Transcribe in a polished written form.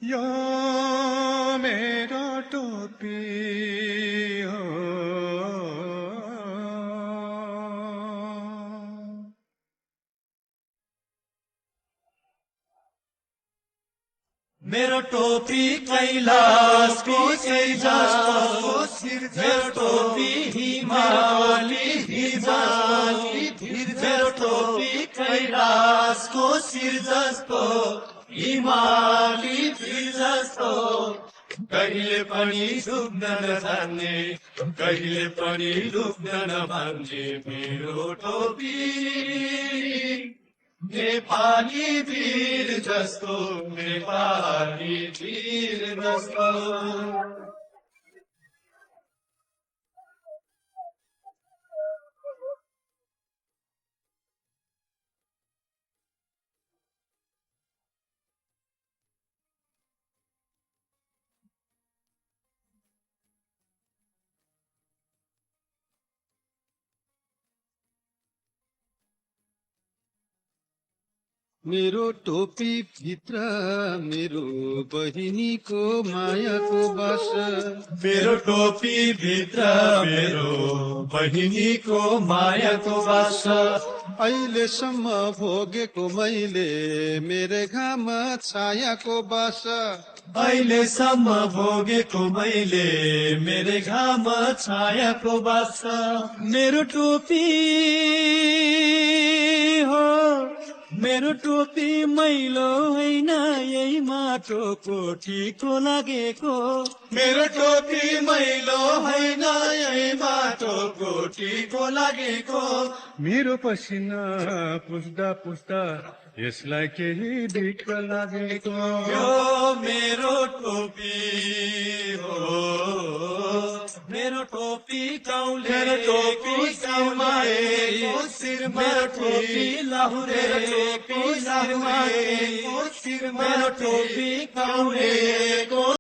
यो मेरो टोपी हो। मेरो टोपी कैलाशको जस्तो मेरो टोपी हिमाली मेरो टोपी कैलाशको शिर जस्तो हिमाली जस्तो कहिले पनि डुब्न नजान्ने कहिले पनि डुब्न नमान्ने मेरो टोपी नेपाली वीर जस्तो नेपाली वीर जस्तो मेरो टोपी भित्र मेरो बहिनीको मायाको बास। मेरो टोपी भित्र मेरो बहिनीको मायाको बास। अहिलेसम्म भोगेको मैले मेरो घाम छायाको बास। अहिलेसम्म भोगेको मैले मेरो घाम छायाको बास। मेरो टोपी हो मेरो टोपी मैलो होइन यही माटोको ठिको लागेको। मेरो टोपी मैलो होइन यही माटोको ठिको लागेको। मेरो पसिना पुस्दा पुस्दा यसलाई केही दिक्क लागेको। यो मेरो टोपी हो मेरो टोपी गाउँले मेरो टोपी गाउँले मेरो टोपी लाहुरे मेरो टोपी गाउँले